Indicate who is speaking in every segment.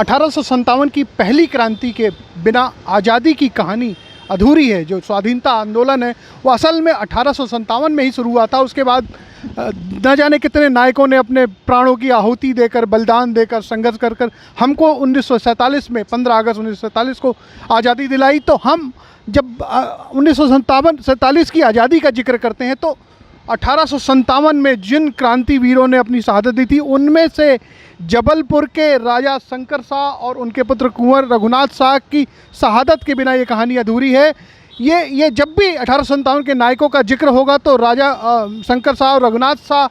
Speaker 1: 1857 की पहली क्रांति के बिना आज़ादी की कहानी अधूरी है। जो स्वाधीनता आंदोलन है वो असल में 1857 में ही शुरू हुआ था। उसके बाद न जाने कितने नायकों ने अपने प्राणों की आहुति देकर, बलिदान देकर, संघर्ष कर कर हमको 1947 में 15 अगस्त 1947 को आज़ादी दिलाई। तो हम जब 1947 की आज़ादी का जिक्र करते हैं तो 1857 में जिन क्रांतिवीरों ने अपनी शहादत दी थी उनमें से जबलपुर के राजा शंकर शाह और उनके पुत्र कुंवर रघुनाथ शाह की शहादत के बिना ये कहानी अधूरी है। ये जब भी 1857 के नायकों का जिक्र होगा तो राजा शंकर शाह और रघुनाथ शाह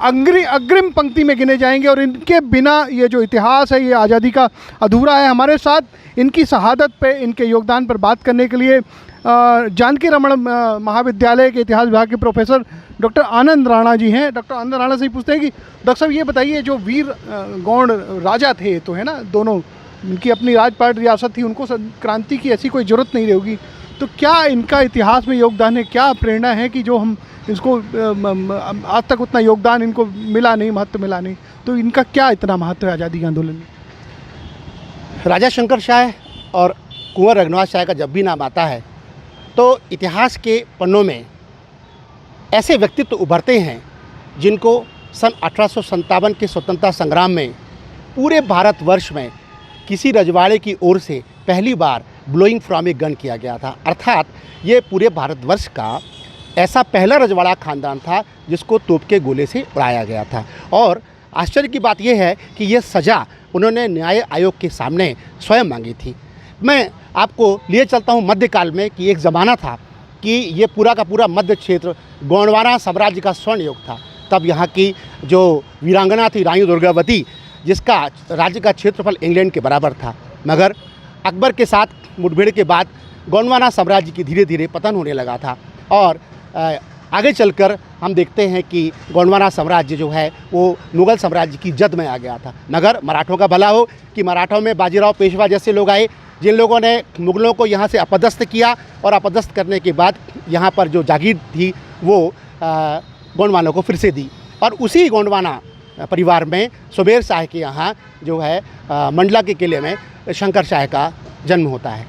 Speaker 1: अग्रिम पंक्ति में गिने जाएंगे और इनके बिना ये जो इतिहास है ये आज़ादी का अधूरा है। हमारे साथ इनकी शहादत पे, इनके योगदान पर बात करने के लिए जानकी रमन महाविद्यालय के इतिहास विभाग के प्रोफेसर डॉक्टर आनंद राणा जी हैं। डॉक्टर आनंद राणा से ही पूछते हैं कि डॉक्टर साहब ये बताइए, जो वीर गौड़ राजा थे तो है ना, दोनों इनकी अपनी राजपाट रियासत थी, उनको क्रांति की ऐसी कोई ज़रूरत नहीं रहेगी, तो क्या इनका इतिहास में योगदान है, क्या प्रेरणा है कि जो हम इसको आज तक उतना योगदान इनको मिला नहीं, महत्व मिला नहीं, तो इनका क्या इतना महत्व है आज़ादी के आंदोलन में?
Speaker 2: राजा शंकर शाह और कुंवर रघुनाथ शाह का जब भी नाम आता है तो इतिहास के पन्नों में ऐसे व्यक्तित्व उभरते हैं जिनको सन 1857 के स्वतंत्रता संग्राम में पूरे भारतवर्ष में किसी रजवाड़े की ओर से पहली बार ब्लोइंग फ्रॉम ए गन किया गया था। अर्थात ये पूरे भारतवर्ष का ऐसा पहला रजवाड़ा खानदान था जिसको तोप के गोले से उड़ाया गया था। और आश्चर्य की बात यह है कि ये सज़ा उन्होंने न्याय आयोग के सामने स्वयं मांगी थी। मैं आपको लिए चलता हूँ मध्यकाल में कि एक ज़माना था कि ये पूरा का पूरा मध्य क्षेत्र गोंडवाना साम्राज्य का स्वर्ण युग था। तब यहाँ की जो वीरांगना थी रानी दुर्गावती, जिसका राज्य का क्षेत्रफल इंग्लैंड के बराबर था, मगर अकबर के साथ मुठभेड़ के बाद गोंडवाना साम्राज्य की धीरे धीरे पतन होने लगा था। और आगे चलकर हम देखते हैं कि गोंडवाना साम्राज्य जो है वो मुग़ल साम्राज्य की जद में आ गया था। मगर मराठों का भला हो कि मराठों में बाजीराव पेशवा जैसे लोग आए जिन लोगों ने मुग़लों को यहाँ से अपदस्थ किया, और अपदस्थ करने के बाद यहाँ पर जो जागीर थी वो गोंडवानों को फिर से दी। और उसी गोंडवाना परिवार में सुबेर शाह के यहाँ जो है मंडला के किले में शंकर शाह का जन्म होता है।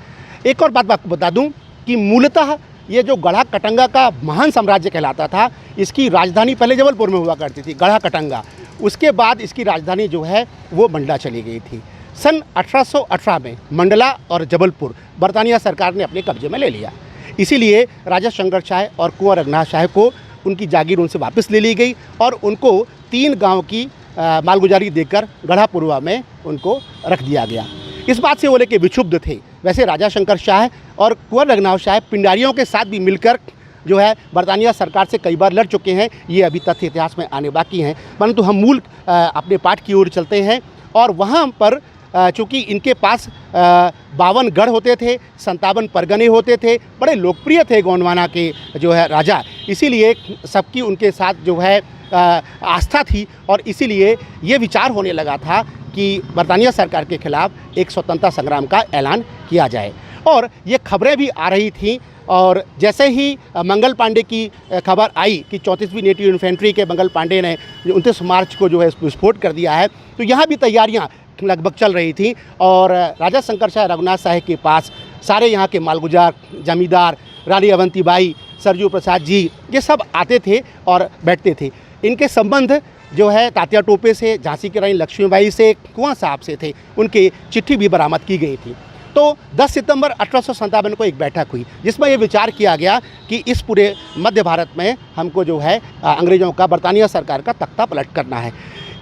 Speaker 2: एक और बात आपको बता दूं कि मूलतः ये जो गढ़ा कटंगा का महान साम्राज्य कहलाता था, इसकी राजधानी पहले जबलपुर में हुआ करती थी, गढ़ा कटंगा। उसके बाद इसकी राजधानी जो है वो मंडला चली गई थी। सन 1818 में मंडला और जबलपुर बरतानिया सरकार ने अपने कब्जे में ले लिया। इसीलिए राजा शंकर शाह और कुंवर रघुनाथ शाह को उनकी जागीर उनसे वापस ले ली गई और उनको 3 गांव की मालगुजारी देकर गढ़ापुरवा में उनको रख दिया गया। इस बात से वो लेके विक्षुब्ध थे। वैसे राजा शंकर शाह और कुंवर रघुनाथ शाह पिंडारियों के साथ भी मिलकर जो है बरतानिया सरकार से कई बार लड़ चुके हैं। ये अभी तथ्य इतिहास में आने बाकी हैं, परंतु हम मूल अपने पाठ की ओर चलते हैं। और वहाँ पर चूँकि इनके पास 52 गढ़ होते थे, 57 परगने होते थे, बड़े लोकप्रिय थे गोंडवाना के जो है राजा, इसीलिए सबकी उनके साथ जो है आस्था थी। और इसीलिए ये विचार होने लगा था कि बरतानिया सरकार के खिलाफ एक स्वतंत्रता संग्राम का ऐलान किया जाए। और ये खबरें भी आ रही थीं। और जैसे ही मंगल पांडे की खबर आई कि 34वीं नेटिव इन्फेंट्री के मंगल पांडे ने 29 मार्च को जो है विस्फोट कर दिया है, तो यहाँ भी तैयारियाँ लगभग चल रही थी। और राजा शंकर शाह रघुनाथ शाह के पास सारे यहाँ के मालगुजार, जमींदार, रानी अवंतीबाई, सरजू प्रसाद जी, ये सब आते थे और बैठते थे। इनके संबंध जो है तात्या टोपे से, झांसी की रानी लक्ष्मीबाई से, कुआं साहब से थे। उनकी चिट्ठी भी बरामद की गई थी। तो 10 सितंबर 1857 को एक बैठक हुई जिसमें ये विचार किया गया कि इस पूरे मध्य भारत में हमको जो है अंग्रेज़ों का, बरतानिया सरकार का तख्ता पलट करना है।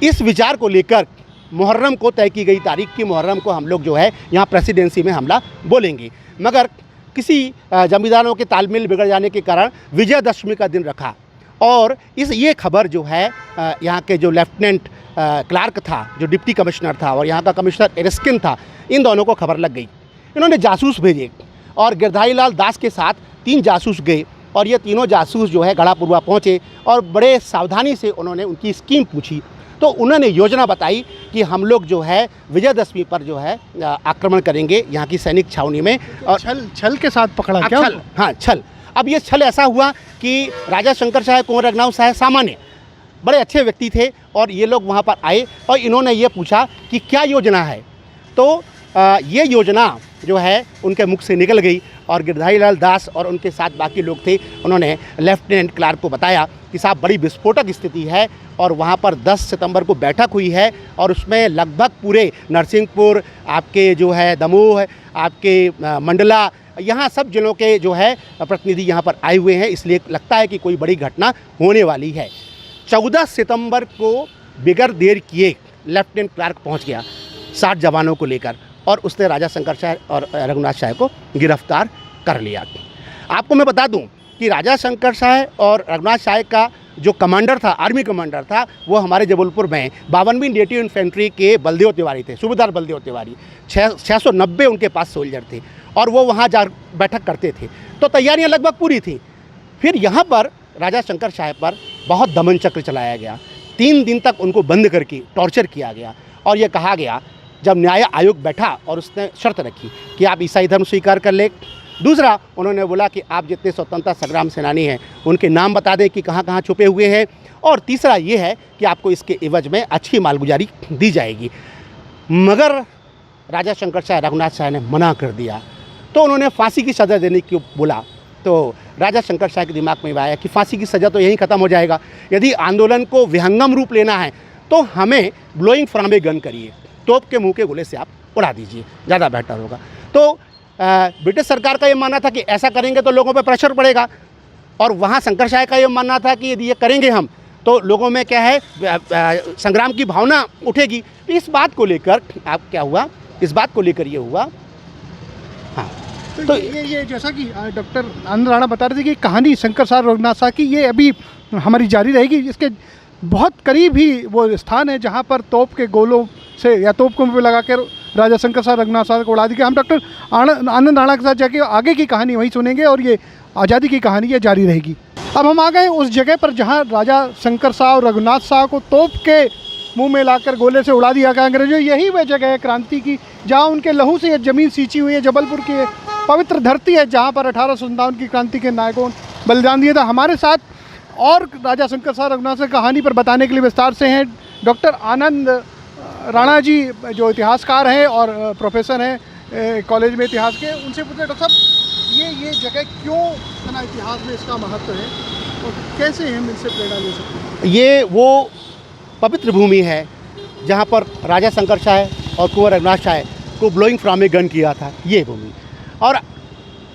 Speaker 2: इस विचार को लेकर मुहर्रम को तय की गई तारीख की मुहर्रम को हम लोग जो है यहाँ प्रेसिडेंसी में हमला बोलेंगे, मगर किसी जमींदारों के तालमेल बिगड़ जाने के कारण विजयदशमी का दिन रखा। और ये खबर जो है यहाँ के जो लेफ्टिनेंट क्लार्क था, जो डिप्टी कमिश्नर था, और यहाँ का कमिश्नर एरिस्किन था, इन दोनों को खबर लग गई। इन्होंने जासूस भेजे और गिरधारी लाल दास के साथ 3 जासूस गए और ये तीनों जासूस जो है गढ़ापुरवा पहुँचे और बड़े सावधानी से उन्होंने उनकी स्कीम पूछी। तो उन्होंने योजना बताई कि हम लोग जो है विजयदशमी पर जो है आक्रमण करेंगे यहाँ की सैनिक छावनी में। और
Speaker 1: छल के साथ पकड़ा क्या?
Speaker 2: छल, हाँ छल। अब ये छल ऐसा हुआ कि राजा शंकर शाह, कुंवर रघुनाथ शाह सामान्य बड़े अच्छे व्यक्ति थे और ये लोग वहाँ पर आए और इन्होंने ये पूछा कि क्या योजना है। तो तो ये योजना जो है उनके मुख से निकल गई और गिरधारी लाल दास और उनके साथ बाकी लोग थे, उन्होंने लेफ्टिनेंट क्लार्क को बताया कि साहब बड़ी विस्फोटक स्थिति है और वहाँ पर 10 सितंबर को बैठक हुई है और उसमें लगभग पूरे नरसिंहपुर, आपके जो है दमोह, आपके मंडला, यहाँ सब जिलों के जो है प्रतिनिधि यहाँ पर आए हुए हैं, इसलिए लगता है कि कोई बड़ी घटना होने वाली है। 14 सितंबर को बिगर देर किए लेफ्टिनेंट क्लार्क पहुँच गया 60 जवानों को लेकर और उसने राजा शंकर शाह और रघुनाथ शाह को गिरफ्तार कर लिया। आपको मैं बता दूं कि राजा शंकर शाह और रघुनाथ शाह का जो कमांडर था, आर्मी कमांडर था, वो हमारे जबलपुर में 52वीं नेटिव इन्फेंट्री के बलदेव तिवारी थे, सूबेदार बलदेव तिवारी। 690 उनके पास सोल्जर थे और वो वहाँ जा बैठक करते थे, तो तैयारियाँ लगभग पूरी थी। फिर यहाँ पर राजा शंकर शाह पर बहुत दमन चक्र चलाया गया, 3 दिन तक उनको बंद करके टॉर्चर किया गया और ये कहा गया, जब न्याय आयोग बैठा और उसने शर्त रखी कि आप ईसाई धर्म स्वीकार कर ले। दूसरा, उन्होंने बोला कि आप जितने स्वतंत्रता संग्राम सेनानी हैं उनके नाम बता दें कि कहाँ कहाँ छुपे हुए हैं, और तीसरा ये है कि आपको इसके एवज में अच्छी मालगुजारी दी जाएगी। मगर राजा शंकर शाह रघुनाथ शाह ने मना कर दिया, तो उन्होंने फांसी की सज़ा देने की बोला। तो राजा शंकर शाह के दिमाग में आया कि फांसी की सज़ा तो यहीं ख़त्म हो जाएगा, यदि आंदोलन को विहंगम रूप लेना है तो हमें ब्लोइंग फ्रॉम ए गन करिए, तोप के मुंह के गोले से आप उड़ा दीजिए, ज़्यादा बेहतर होगा। तो ब्रिटिश सरकार का ये मानना था कि ऐसा करेंगे तो लोगों पे प्रेशर पड़ेगा, और वहाँ शंकर शाह का ये मानना था कि यदि ये करेंगे हम तो लोगों में क्या है, संग्राम की भावना उठेगी। तो इस बात को लेकर आप क्या हुआ, इस बात को लेकर ये हुआ। हाँ,
Speaker 1: तो ये जैसा कि डॉक्टर आनंद राणा बता रहे थे कि कहानी शंकर शाह रघुनाथ शाह की ये अभी हमारी जारी रहेगी। इसके बहुत करीब ही वो स्थान है जहाँ पर तोप के गोलों से या तोप को मुँह पे लगा कर राजा शंकर शाह रघुनाथ शाह को उड़ा दी। हम डॉक्टर आनंद राणा के साथ जाके आगे की कहानी वहीं सुनेंगे और ये आज़ादी की कहानी ये जारी रहेगी। अब हम आ गए उस जगह पर जहाँ राजा शंकर शाह और रघुनाथ शाह को तोप के मुंह में लाकर गोले से उड़ा दिया गया अंग्रेजों। यही वह जगह है क्रांति की जहाँ उनके लहू से ये ज़मीन सींची हुई है। जबलपुर की पवित्र धरती है जहाँ पर 1857 की क्रांति के नायकों बलिदान दिया था। हमारे साथ और राजा शंकर शाह रघुनाथ शाह कहानी पर बताने के लिए विस्तार से हैं डॉक्टर आनंद राणा जी, जो इतिहासकार हैं और प्रोफेसर हैं कॉलेज में इतिहास के। उनसे पूछते डॉक्टर साहब, ये जगह क्यों इतना इतिहास में इसका महत्व है और कैसे हम इनसे प्रेरणा ले सकते हैं?
Speaker 2: ये वो पवित्र भूमि है जहाँ पर राजा शंकर शाह और कुंवर रघुनाथ शाह को ब्लोइंग फ्रॉम ए गन किया था, ये भूमि। और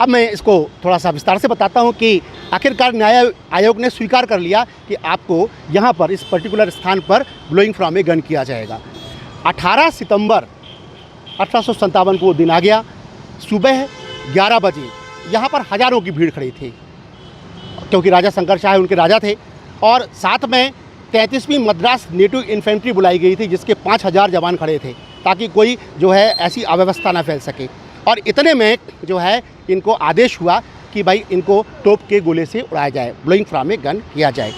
Speaker 2: अब मैं इसको थोड़ा सा विस्तार से बताता हूँ कि आखिरकार न्याय आयोग ने स्वीकार कर लिया कि आपको यहाँ पर इस पर्टिकुलर स्थान पर ब्लोइंग फ्रॉम ए गन किया जाएगा। 18 सितंबर 1857 को वो दिन आ गया। सुबह 11 बजे यहाँ पर हज़ारों की भीड़ खड़ी थी, क्योंकि राजा शंकर शाह उनके राजा थे, और साथ में 33वीं मद्रास नेटिव इन्फेंट्री बुलाई गई थी जिसके 5000 जवान खड़े थे, ताकि कोई जो है ऐसी अव्यवस्था ना फैल सके। और इतने में जो है इनको आदेश हुआ कि भाई इनको तोप के गोले से उड़ाया जाए, ब्लोइंग फ्रॉम ए गन किया जाए।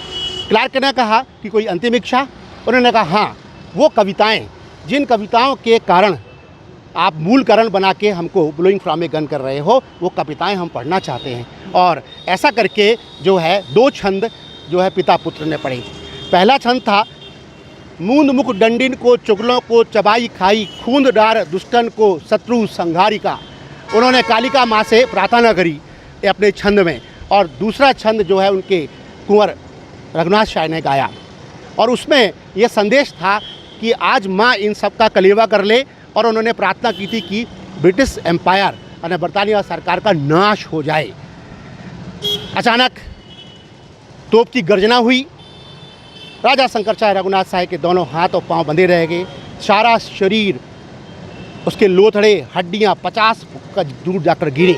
Speaker 2: क्लार्क ने कहा कि कोई अंतिम इच्छा? उन्होंने कहा हाँ, वो कविताएं, जिन कविताओं के कारण आप मूल कारण बना के हमको ब्लोइंग फ्रॉम ए गन कर रहे हो, वो कविताएं हम पढ़ना चाहते हैं। और ऐसा करके जो है 2 छंद जो है पिता पुत्र ने पढ़े। पहला छंद था, मूंद मुख डंडिन को चुगलों को चबाई खाई, खूंद डार दुष्टन को शत्रु संघारिका। उन्होंने कालिका माँ से प्रार्थना करी अपने छंद में। और दूसरा छंद जो है उनके कुंवर रघुनाथ शाह ने गाया, और उसमें यह संदेश था कि आज माँ इन सब का कलेवा कर ले। और उन्होंने प्रार्थना की थी कि ब्रिटिश एम्पायर यानी बरतानिया सरकार का नाश हो जाए। अचानक तोप की गर्जना हुई। राजा शंकर शाह रघुनाथ शाह के दोनों हाथ और पांव बंधे रह गए, सारा शरीर, उसके लोथड़े हड्डियां 50 फुट दूर जाकर गिरी।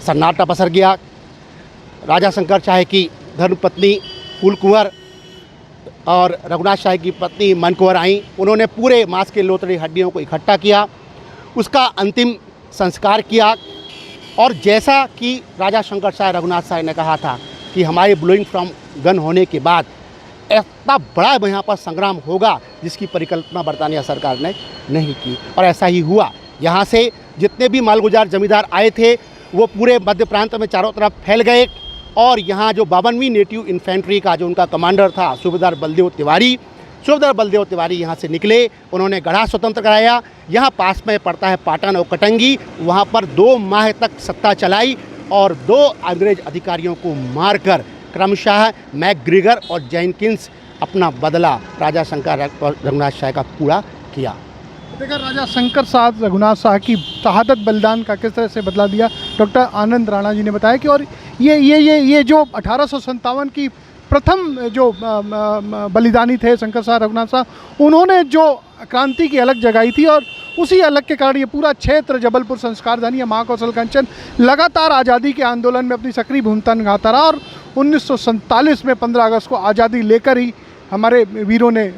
Speaker 2: सन्नाटा पसर गया। राजा शंकर शाह की धर्मपत्नी फूल कुंवर और रघुनाथ शाह की पत्नी मन कुंवर आई। उन्होंने पूरे मांस के लोथड़े हड्डियों को इकट्ठा किया, उसका अंतिम संस्कार किया। और जैसा कि राजा शंकर शाह रघुनाथ शाह ने कहा था कि हमारे ब्लोइंग फ्रॉम गन होने के बाद इतना बड़ा यहाँ पर संग्राम होगा जिसकी परिकल्पना बरतानिया सरकार ने नहीं की, और ऐसा ही हुआ। यहाँ से जितने भी मालगुजार जमींदार आए थे वो पूरे मध्य प्रांत में चारों तरफ फैल गए। और यहाँ जो 52वीं नेटिव इन्फेंट्री का जो उनका कमांडर था सूबेदार बलदेव तिवारी, सुखदेव बलदेव तिवारी यहाँ से निकले, उन्होंने गढ़ा स्वतंत्र कराया। यहाँ पास में पड़ता है पाटन और कटंगी, वहाँ पर 2 माह तक सत्ता चलाई और 2 अंग्रेज अधिकारियों को मारकर क्रमशः मैकग्रिगर और जेनकिंस अपना बदला राजा शंकर और रघुनाथ शाह का पूरा किया।
Speaker 1: देखा राजा शंकर साहब रघुनाथ शाह की शहादत बलिदान का किस तरह से बदला दिया। डॉक्टर आनंद राणा जी ने बताया कि और ये जो 1857 की प्रथम जो बलिदानी थे शंकर साहब रघुनाथ साहब, उन्होंने जो क्रांति की अलग जगाई थी और उसी अलग के कारण ये पूरा क्षेत्र जबलपुर संस्कारधानी या महाकौशल कंचन लगातार आज़ादी के आंदोलन में अपनी सक्रिय भूमिका निभाता रहा और 1947 में 15 अगस्त को आज़ादी लेकर ही हमारे वीरों ने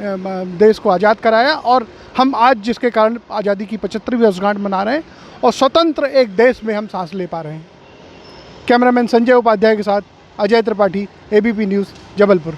Speaker 1: देश को आज़ाद कराया और हम आज जिसके कारण आज़ादी की 75वीं वर्षगांठ मना रहे हैं और स्वतंत्र एक देश में हम सांस ले पा रहे हैं। कैमरामैन संजय उपाध्याय के साथ अजय त्रिपाठी, ABP न्यूज़, जबलपुर।